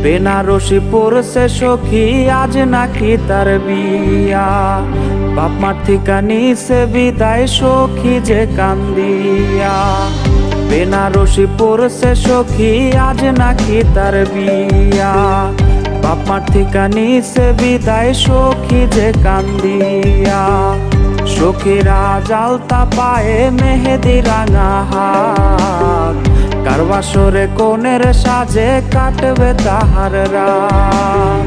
বেনারসি পড়ছে সখী, আজ নাকি তার বিয়া। বাপ মার থিকা নিছে বিদায়, সখী যে কান্দিয়া। বেনারসি পড়ছে সখী, আজ নাকি তার বিয়া। বাপ মার থিকা নিছে বিদায়, সখী যে কান্দিয়া। সখীরা জালতা পায়ে মেহেদি রাঙা হাত, কার বাসরে কোনের সাজে কাটবে তাহার রাত।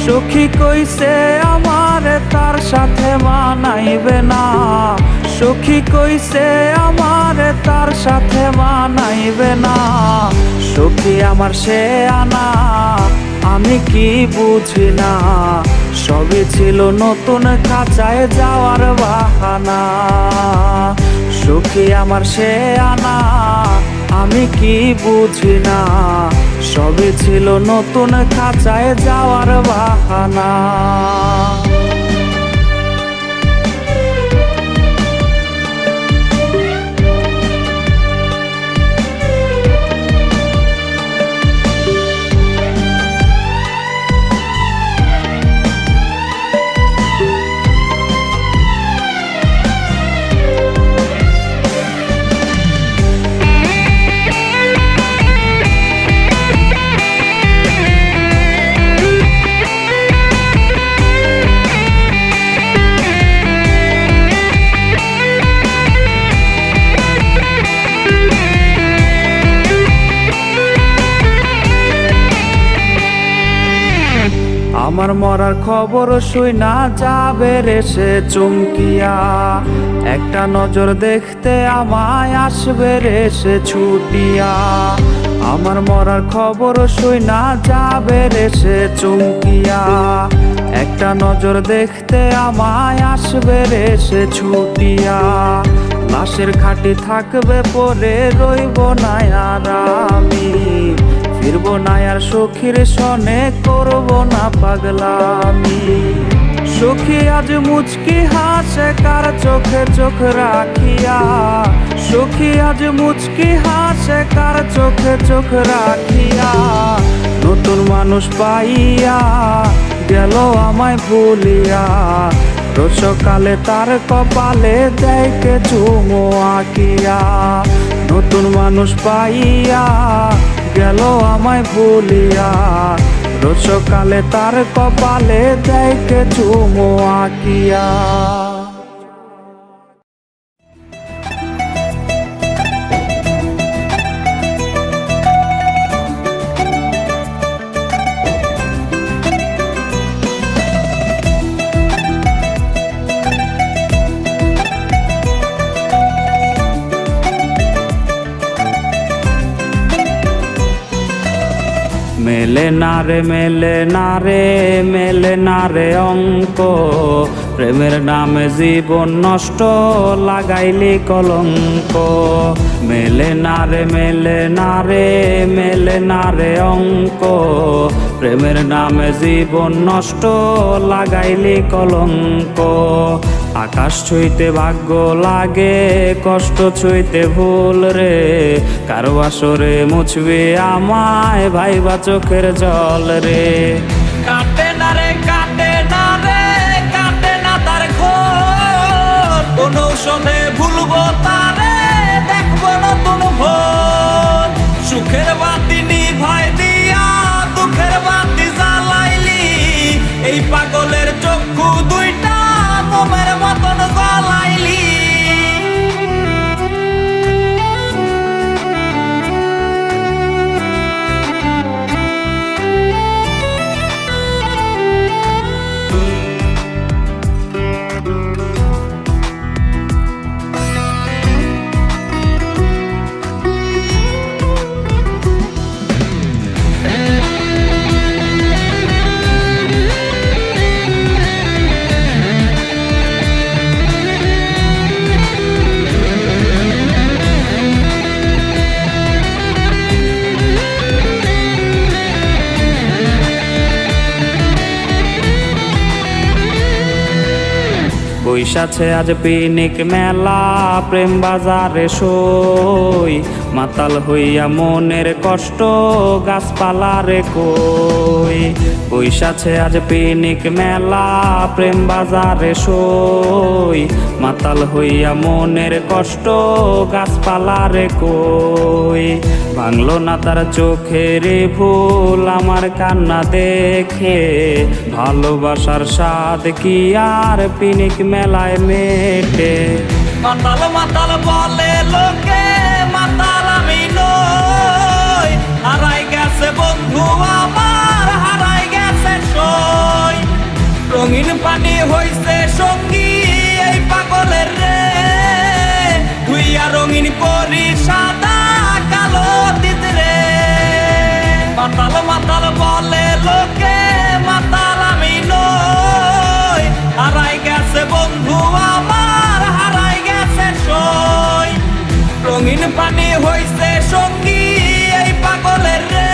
সখী কইছে আমার তার সাথে মানাইবে না, সখী কইছে আমার তার সাথে মানাইবে না। সখী আমার সে আনা, আমি কি বুঝি না, সবই ছিল নতুন খাঁচায় যাওয়ার বাহানা। সখী আমার সে আনা, আমি কি বুঝি না, সবই ছিল নতুন খাঁচায় যাওয়ার বাহানা। আমার মরার খবর শুইনা যাবে রে সে চমকিয়া, একটা নজর দেখতে আমায় আসবে রে সে ছুটিয়া। আমার মরার খবর শুইনা যাবে রে সে চমকিয়া, একটা নজর দেখতে আমায় আসবে রে সে ছুটিয়া। লাশের খাটি থাকবে পরে, রইব না আর আমি, ফিরব না আর সখীর সনে, করব না পাগলামি। সখী আজ মুচকি হাসে কার চোখে চোখ রাখিয়া, সখী আজ মুচকি হাসে কার চোখে চোখ রাখিয়া। নতুন মানুষ পাইয়া গেল আমায় ভুলিয়া, রোজ সকালে তার কপালে দেখে চুমো আঁকিয়া। নতুন মানুষ পাইয়া গেল আমায় ভুলিয়া, রোজ সকালে তার কপালে দেখে চুমো আঁকিয়া। মেলে না রে মেলে না রে, মেলে না রে অঙ্ক, প্রেমের নামে জীবন নষ্ট লাগাইলি কলঙ্ক। মেলে না রে মেলে না রে, মেলে না রে অঙ্ক, প্রেমের নামে জীবন নষ্ট লাগাইলি কলঙ্ক। আকাশ ছুঁইতে ভাগ্য লাগে, কষ্ট ছুঁইতে ভুল রে, কারো আসরে মুছবে আমায় ভাইবা চোখের জল রে। কাটে না রে কাটে না রে, কাটে না তার ঘোর, কোন শোনে ভুলবো তারে, দেখবো নতুন ভোর। সুখের বাতি নিভাই দিয়া দুঃখের বাতি জ্বালাইলি, এই পাগলের চক্ষু দুইটা মোমের মতন গলাইলি। বৈশাছে আজ পিনিক মেলা, প্রেম বাজারে সই, মাতাল হইয়া মনের কষ্ট গাছপালারে কই। বৈশাছে আজ পিনিক মেলা প্রেম বাজারে সই, মাতাল হইয়া মনের কষ্ট গাছপালারে কই। ভাঙলো না তার চোখের ভুল আমার কান্না দেখে, ভালোবাসার স্বাদ কি আর পিনিক মেলায় মেটে। মাতাল মাতাল বলে লোকে, মাতাল আমি নই। হারাই গেছে বন্ধু আমার, হারাই গেছে সই। রঙিন পানি হইছে সঙ্গী এই পাগলের রে, ধুইয়া রঙিন করি সাদা কালো তিতরে। মাতাল মাতাল বলে লোকে, মাতাল আমি নই। হারাই গেছে বন্ধু আমার, হারাই গেছে সই। রঙিন পানি হইছে সঙ্গী এই পাগলের রে,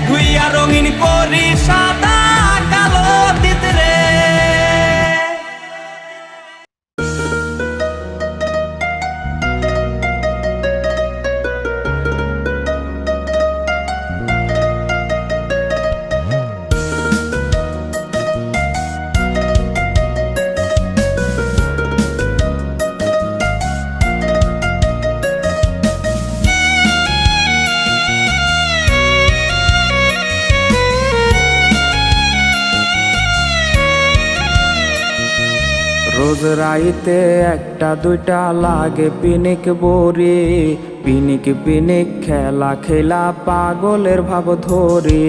ধুইয়া রঙিন করি সাদা কালো তিতরে। রোজ রাইতে একটা দুইটা লাগে পিনিক বড়ি, পিনিক পিনিক খেলা খেলা পাগলের ভাব ধরে।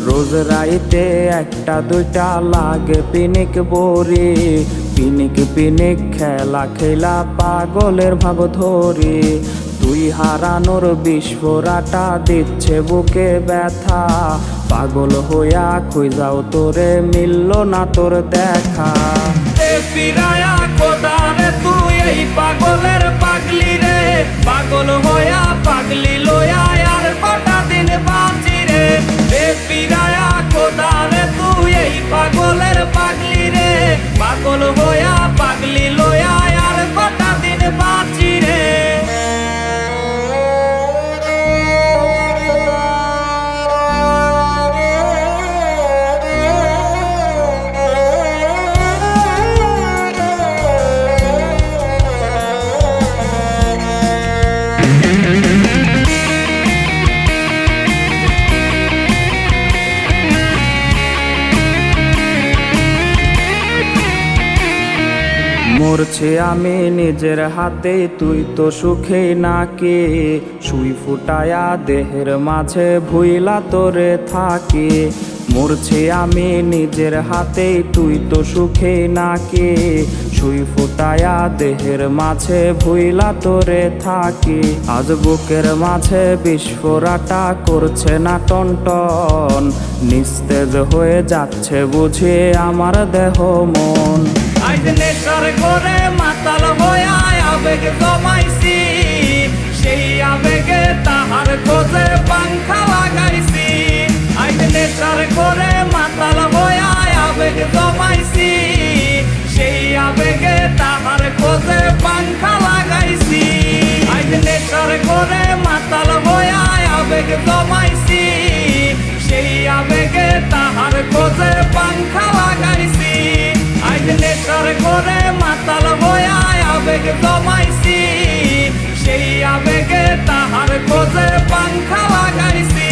রোজ রাইতে একটা দুইটা লাগে পিনিক বড়ি, পিনিক পিনিক খেলা খেলা পাগলের ভাব ধরে। তুই হারানোর বিস্ফোরাটা দিচ্ছে বুকে ব্যথা, পাগল হইয়া খুঁজাও তোরে মিলল না তোর দেখা। ফিরায়া খোদারে তুই এই পাগলের পাগলি রে, পাগল হইয়া পাগলি লইয়া আর কটা দিন বাঁচি রে। ফিরায়া খোদারে তুই এই পাগলের পাগলি রে, পাগল হইয়া পাগলি লইয়া আর কটা দিন বাঁচি রে। মরছে আমি নিজের হাতে, তুই তো সুখে নাকি। সুই ফুটায়া দেহের মাঝে ভুইলা তোরে থাকি। মরছে আমি নিজের হাতে, তুই তো সুখে নাকি। সুই ফুটায়া দেহের মাঝে ভুইলা তোরে থাকি। আজ বুকের মাঝে বিস্ফোরাটা করছে না টনটন, নিস্তেজ হয়ে যাচ্ছে বুঝে আমার দেহ মন। আজ নেশার ঘরে মাতাল হইয়া আবেগ জমাইছি, সেই আবেগে তাহার খোঁজে পাংখা লাগাইছি। আজ নেশার ঘরে মাতাল হইয়া আবেগ জমাইছি, সেই আবেগে তাহার খোঁজে পাংখা লাগাইছি। আজ নেশার ঘরে মাতাল হইয়া আবেগ জমাইছি, সেই আবেগে তাহার খোঁজে পাংখা লাগাইছি। আজ নেশার ঘরে মাতাল হইয়া আবেগ জমাইছি, সেই আবেগে তাহার খোঁজে পাংখা লাগাইছি।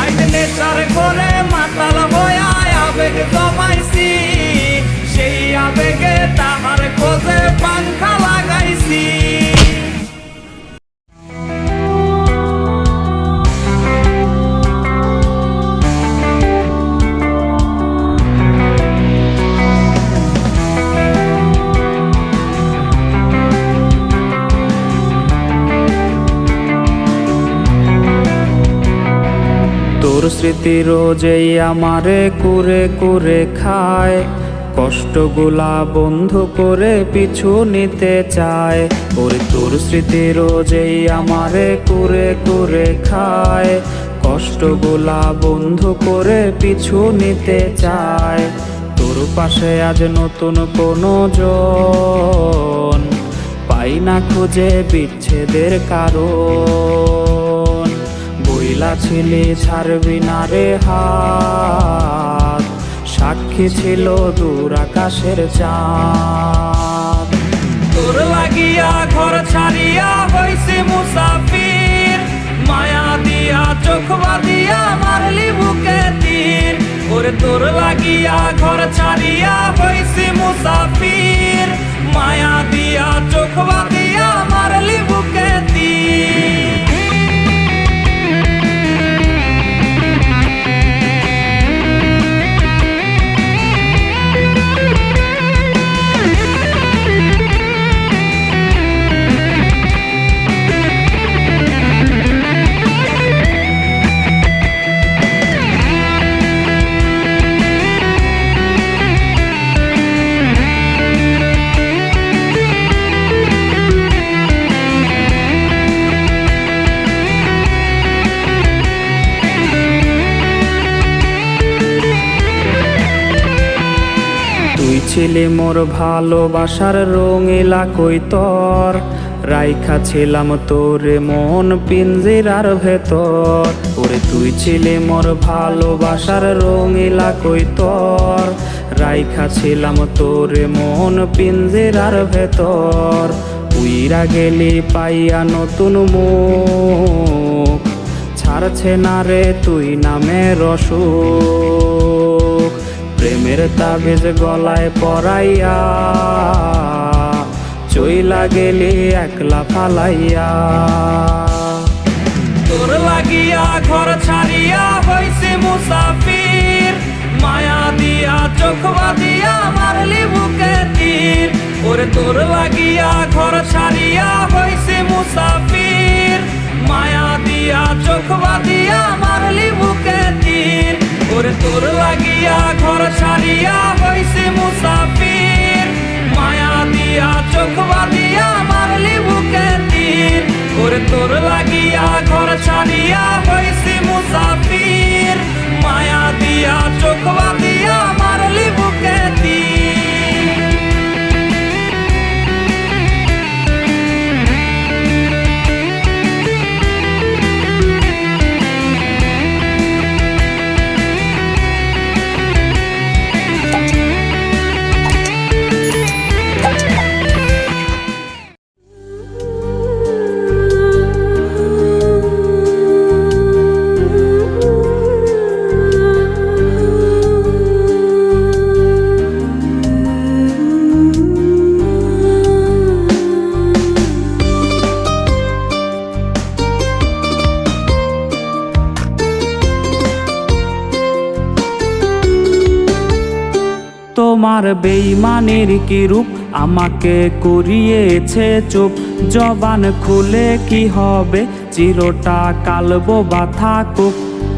আজ নেশার ঘরে মাতাল হইয়া আবেগ জমাইছি, সেই আবেগে তাহার খোঁজে পাংখা লাগাইছি। তোর স্মৃতি রোজেই আমারে কুরে কুরে খায়, কষ্টগুলা বন্ধ করে পিছু নিতে চায়। ওরে তোর স্মৃতি রোজেই আমারে কুরে কুরে খায়, কষ্টগুলা বন্ধ করে পিছু নিতে চায়। তোর পাশে আজ নতুন কোনো জন পাই পাই না খুঁজে বিচ্ছেদের কারণ। বইলা ছিলি ছাড়বি না রে হাত, সাক্ষী ছিল দূর আকাশের চাঁদ। তোর লাগিয়া ঘর ছাড়িয়া হইছি মুসাফির, মায়া দিয়া চোখ বাঁধিয়া মারলি বুকে তীর। ওরে তোর লাগিয়া ঘর ছাড়িয়া হইছি মুসাফির, মায়া দিয়া চোখ বাঁধিয়া মারলি বুকে তীর। তুই ছিলি মোর ভালোবাসার রঙিলা কৈতর, রাইখা ছিলাম তোরে মন পিঞ্জিরার ভেতর। ওরে তুই ছিলি মোর ভালোবাসার রঙিলা কৈতর, রাইখা ছিলাম তোরে মন পিঞ্জিরার ভেতর। উইরা গেলি পাইয়া নতুন মুখ, ছাড়ছে না রে তুই নামের অসুখ। প্রেমের তাবিজ গলায় পরাইয়া চইলা গেলি একলা ফালাইয়া। তোর লাগিয়া ঘর ছাড়িয়া হইছি মুসাফির, মায়া দিয়া চোখ বাঁধিয়া মারলি বুকে তীর। ওরে তোর লাগিয়া ঘর ছাড়িয়া হইছি মুসাফির, মায়া দিয়া চোখ বাঁধিয়া মারলি বুকে তীর। ওরে তোর লাগিয়া ঘর ছাড়িয়া হইছি মুসাফির, মায়া দিয়া চোখ বাঁধিয়া মারলি বুকে তীর। ওরে তোর লাগিয়া ঘর ছাড়িয়া হইছি মুসাফির, মায়া দিয়া চোখ বাঁধিয়া মারলি বুকে তীর। তোমার বেঈমানের কি রূপ আমাকে করিয়েছে চুপ। জবান খুলে কি হবে চিরটা কালবো বা থাকুক।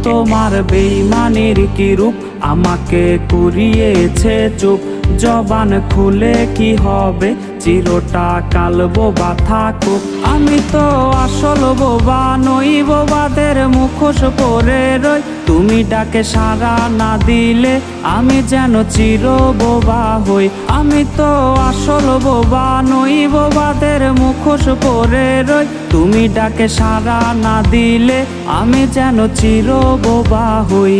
তোমার বেঈমানের কি রূপ আমাকে করিয়েছে চুপ। জবান খুলে কি হবে চিরটা কালবো বা থাকুক। আমি তো আসল বোবা নই, বোবাদের মুখোশ পরে রই। তুমি ডাকে সাড়া না দিলে আমি যেন চির বোবা হই। আমি তো আসল বোবা নই, বোবাদের মুখোশ পরে রই। তুমি ডাকে সাড়া না দিলে আমি যেন চির বোবা হই।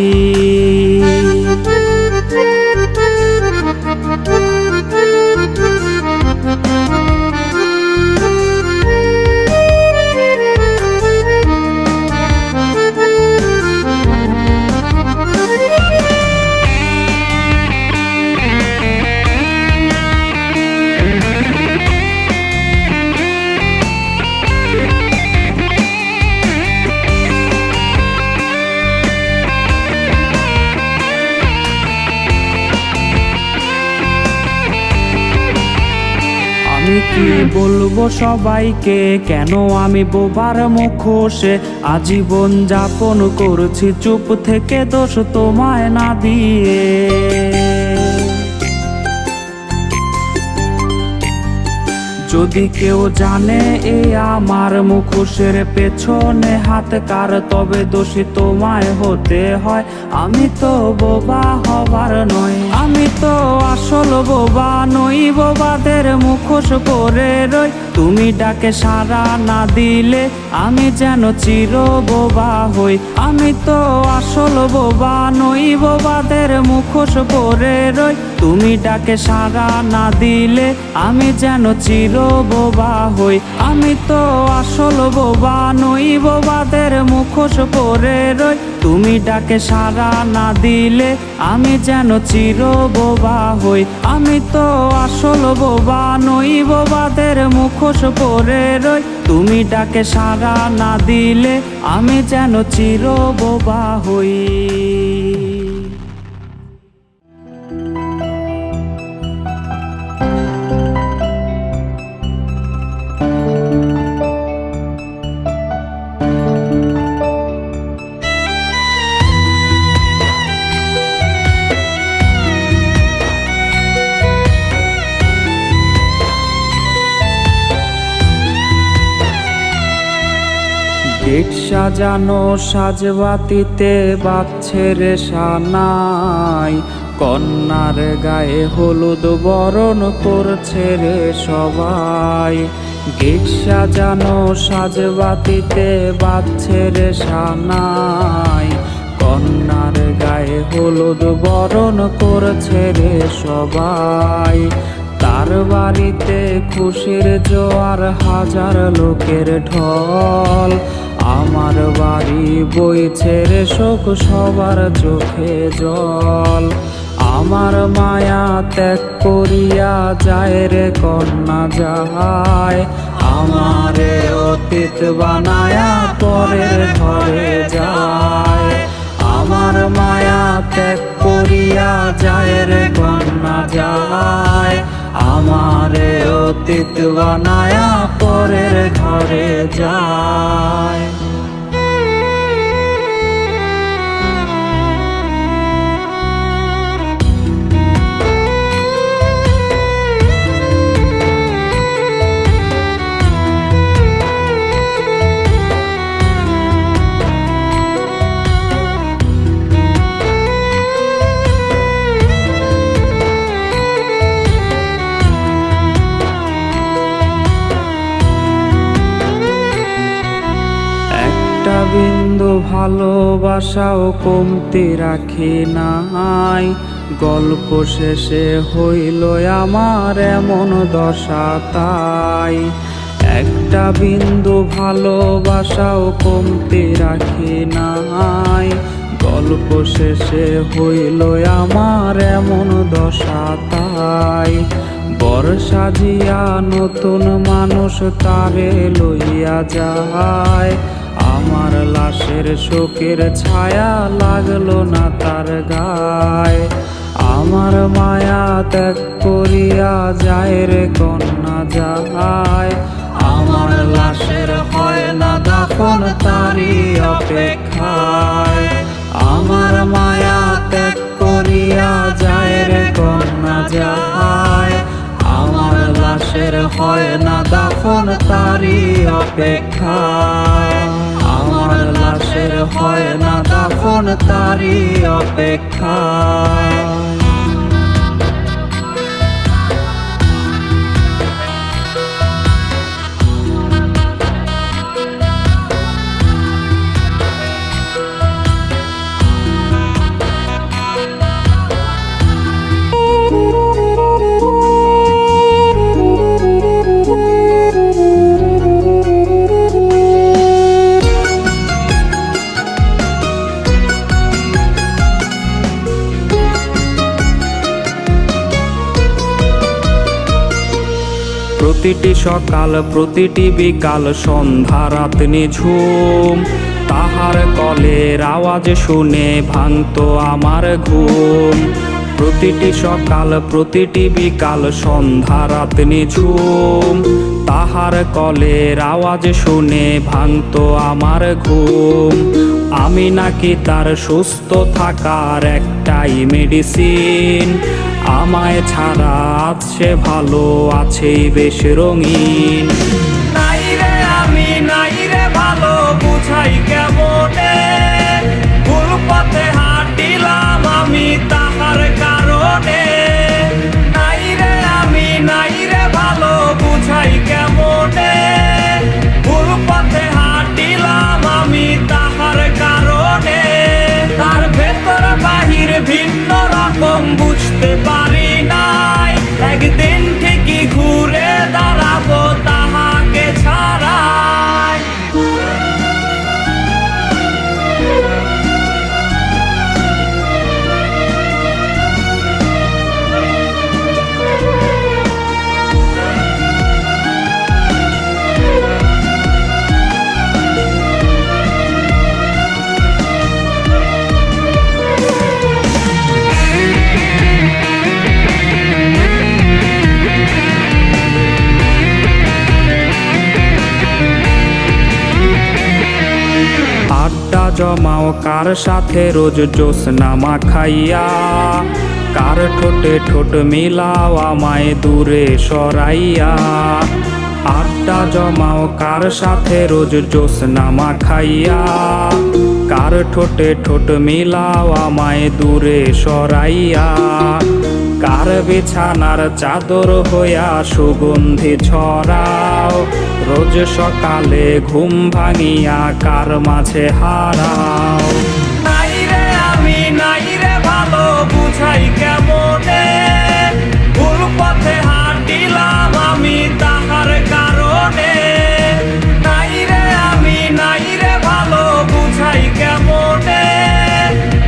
আমি কি বলবো সবাইকে, কেন আমি বোবার মুখোশে আজীবন যাপন করছি চুপ থেকে, দোষ তোমায় না দিয়ে। যদি কেউ জানে এই আমার মুখোশের পেছনে হাত কার, তবে দোষী তোমায় হতে হয়। আমি তো বোবা হবার নয়, আমি তো আসল বোবা নই, বোবাদের মুখোশ পরে রই। তুমি ডাকে সাড়া না দিলে আমি যেন চির বোবা হই। আমি তো আসল বোবা নই, বোবাদের মুখোশ পরে রই। তুমি ডাকে সাড়া না দিলে আমি যেন চির বোবা হই। আমি তো আসল বোবা নই, বোবাদের মুখোশ পরে রই। তুমি ডাকে সাড়া না দিলে আমি যেন চির বোবা হই। আমি তো আসল বোবা নই, বোবাদের মুখোশ পরে রই। তুমি ডাকে সাড়া না দিলে আমি যেন চির বোবা হই। গেট সাজানো সাজবাতিতে বাজছে রে সানাই, কন্যার গায়ে হলুদ বরণ করছে রে সবাই। গেট সাজানো সাজবাতিতে বাজছে রে সানাই, কন্যার গায়ে হলুদ বরণ করছে রে সবাই। তার বাড়িতে খুশির জোয়ার, হাজার লোকের ঢল। আমার বাড়ি বইছে রে শোক, সবার চোখে জল। আমার মায়া ত্যাগ করিয়া যায় রে কন্যা যায়, আমারে অতীত বানায়া পরের ঘরে যায়। আমার মায়া ত্যাগ করিয়া যায় রে কন্যা যায়, আমারে অতীত বানায়া পরের ঘরে যায়। বিন্দু ভালোবাসাও কমতি রাখি নাই, গল্প শেষে হইল আমার এমন দশা তাই। একটা বিন্দু ভালোবাসাও কমতি রাখি নাই, গল্প শেষে হইল আমার এমন দশা তাই। বর সাজিয়া নতুন মানুষ তারে লইয়া যায়, আমার লাশের শোকের ছায়া লাগলো না তার গায়ে। আমার মায়া ত্যাগ করিয়া যায় রে কন্যা যায়, আমার লাশের হয় না দাফন তারি অপেক্ষায়। আমার মায়া ত্যাগ করিয়া যায় রে কন্যা যায়, আমার লাশের হয় না দাফন তারি অপেক্ষায়। আমার লাশের হয় না দাফন তারি অপেক্ষায়। প্রতিটি সকাল প্রতিটি বিকাল সন্ধ্যা রাত নিঝুম, তাহার কলের আওয়াজ শুনে ভাঙতো আমার ঘুম। প্রতিটি সকাল প্রতিটি বিকাল সন্ধ্যা রাত নিঝুম, তাহার কলের আওয়াজ শুনে ভাঙতো আমার ঘুম। আমি নাকি তার সুস্থ থাকার একটাই মেডিসিন, আমায় ছাড়া আজ সে ভালো আছে বেশ রঙিন। নাই রে আমি নাই রে ভালো বুঝাই কেমনে, ভুল পথে হাঁটিলাম আমি তাহার কারণে। নাই রে আমি নাই রে ভালো বুঝাই কেমনে, ভুল পথে হাঁটিলাম আমি তাহার কারণে। তার ভেতর বাহির ভিন্ন রকম বুঝতে পারি নাই, একদিন ঠিকই ঘুরে দাঁড়াবো তাহাকে ছাড়াই। আড্ডা জমাও কার সাথে রোজ জ্যোৎস্না মাখাইয়া, কার ঠোঁটে ঠোঁট মিলাও আমায় দূরে সরাইয়া। আড্ডা জমাও কার সাথে রোজ জ্যোৎস্না মাখাইয়া, কার ঠোঁটে ঠোঁট মিলাও আমায় দূরে সরাইয়া। কার বিছানার চাদর হইয়া সুগন্ধি ছড়াও, রোজ সকালে ঘুম ভাঙিয়া কার মাঝে হারাও। নাই রে আমি নাই রে ভালো বুঝাই কেমনে, ভুল পথে হাঁটিলাম আমি তাহার কারণে। নাই রে আমি নাই রে ভালো বুঝাই কেমনে,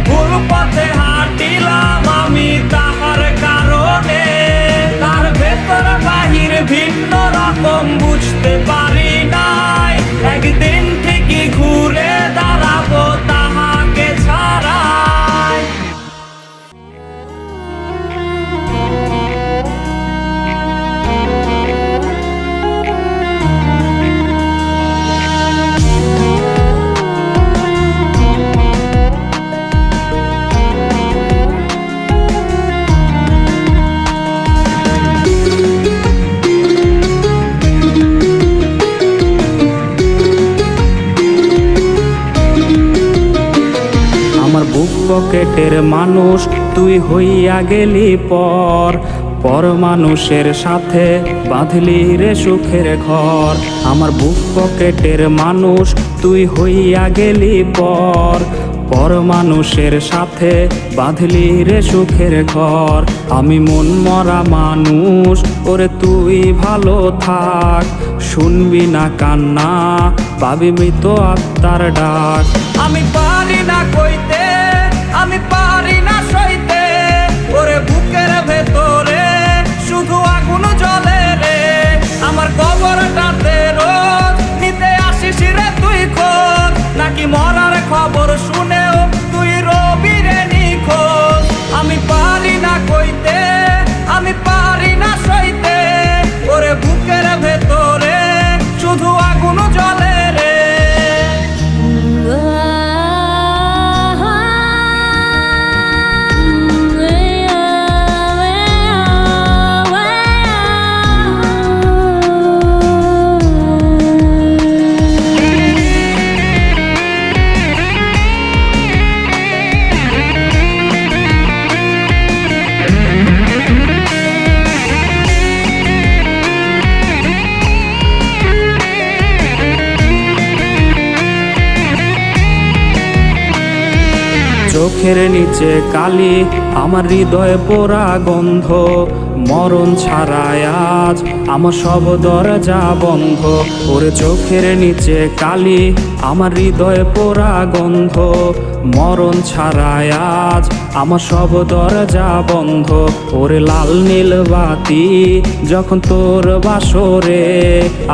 ভুল পথে হাঁটিলাম আমি তাহার কারণে। তার ভেতর বাহির ভিন্ন রকম বুঝতে পারি নাই, একদিন ঠিকই ঘুরে দাঁড়াবো তাহাকে ছাড়াই। আমার বুক পকেটের মানুষ তুই হইয়া গেলি পর, পর মানুষের সাথে বাঁধলি রে সুখের ঘর। আমার বুক পকেটের মানুষ তুই হইয়া গেলি পর, পর মানুষের সাথে বাঁধলি রে সুখের ঘর। আমি মন মরা মানুষ ওরে তুই ভালো থাক, শুনবি না কান্না পাবি মৃত আত্মার ডাক। আমি পারি না কইতে আমি পারি না সইতে, ওরে বুকের ভেতরে শুধু আগুন জ্বলে রে। আমার কবরটাতে রোজ নিতে আসিস রে তুই খোঁজ, নাকি মরার খবর শুনেও তুই রবি রে নিখোঁজ। আমি পারি না কইতে আমি পারি না সইতে, ওরে বুকের ভেতরে শুধু আগুন জ্বলে রে। চোখের নিচে কালি আমার হৃদয়ে পোড়া গন্ধ, মরণ ছাড়ায় আজ আমার সব দরজা বন্ধ। ওরে চোখের নিচে কালি আমার হৃদয়ে পোড়া গন্ধ, মরণ ছাড়ায় আজ আমার সব দরজা বন্ধ। ওরে লাল নীল বাতি যখন তোর বাসরে,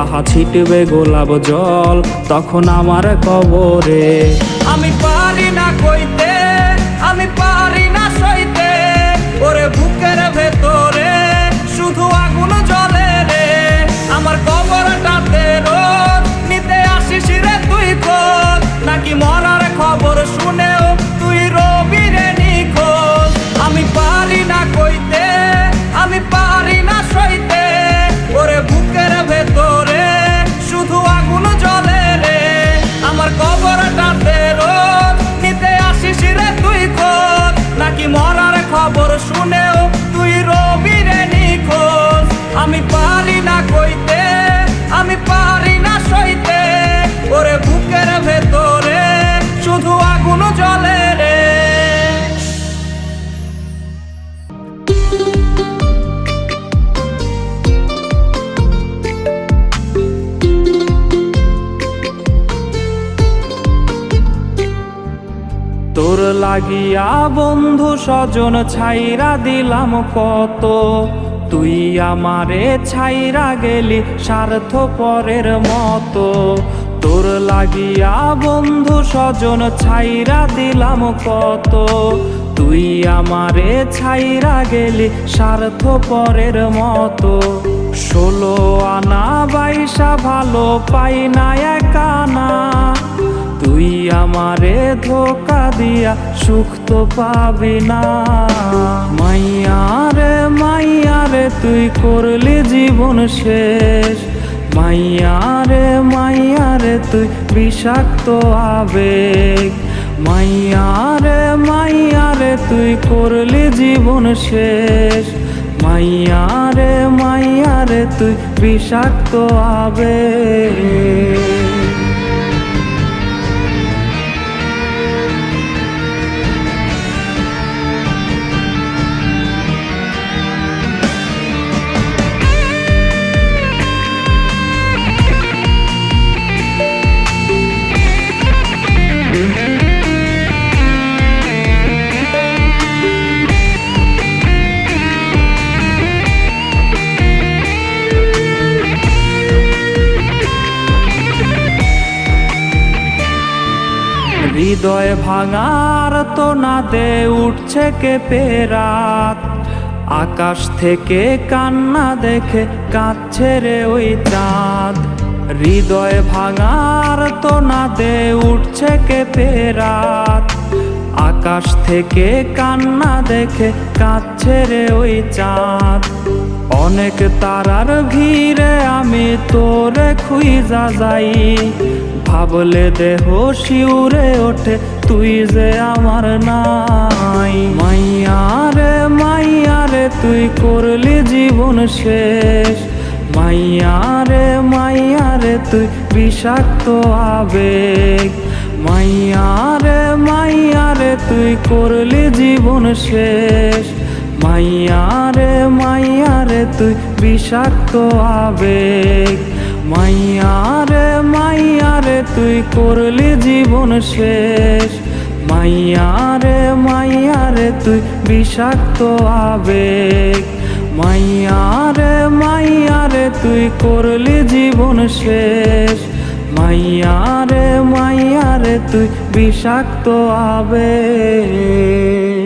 আহা ছিটবে গোলাপ জল তখন আমার কবরে। আমি পারি না কইতে আমি পারি না সইতে, ওরে বুকের ভেতরে শুধু আগুন জ্বলে রে। আমার কবরটাতে রোজ নিতে আসিস রে তুই খোঁজ, নাকি মরার খবর শুনেও তুই রবি রে নিখোঁজ। আমি পারি না কইতে তোর লাগিয়া বন্ধু স্বজন ছাইরা দিলাম কত, তুই আমারে ছাইরা গেলি স্বার্থপরের মতো। তোর লাগিয়া বন্ধু স্বজন ছাইরা দিলাম কত, তুই আমারে ছাইরা গেলি স্বার্থপরের মতো। 16 আনা 22 ভালো পাই না একানা, তুই আমারে ধোকা দিয়া সুখ তো পাবি না। মাইয়ারে মাইয়ারে তুই করলি জীবন শেষ, মাইয়ারে মাইয়ারে তুই বিষাক্ত আবেগ। মাইয়ারে মাইয়ারে তুই করলি জীবন শেষ, মাইয়ারে মাইয়ারে তুই বিষাক্ত আবেগ। হৃদয় ভাঙার তো নাদে উঠছে কেঁপে রাত, আকাশ থেকে কান্না দেখে কাঁদছে রে ওই চাঁদ। হৃদয় ভাঙার তো নাদে উঠছে কেঁপে রাত, আকাশ থেকে কান্না দেখে কাঁদছে রে ওই চাঁদ। অনেক তারার ভিড়ে আমি তোরে খুঁজা যাই, ভাবলে দেহ শিউরে ওঠে তুই যে আমার নাই। মাইয়ারে মাইয়ারে তুই করলি জীবন শেষ, মাইয়ারে মাইয়ারে তুই বিষাক্ত আবেগ। মাইয়ারে মাইয়ারে তুই করলি জীবন শেষ, মাইয়ারে মাইয়ারে তুই বিষাক্ত আবেগ। মাইয়ারে মাইয়ারে তুই করলি জীবন শেষ, মাইয়ারে মাইয়ারে তুই বিষাক্ত আবেগ। মাইয়ারে মাইয়ারে তুই করলি জীবন শেষ, মাইয়ারে মাইয়ারে তুই বিষাক্ত আবেগ।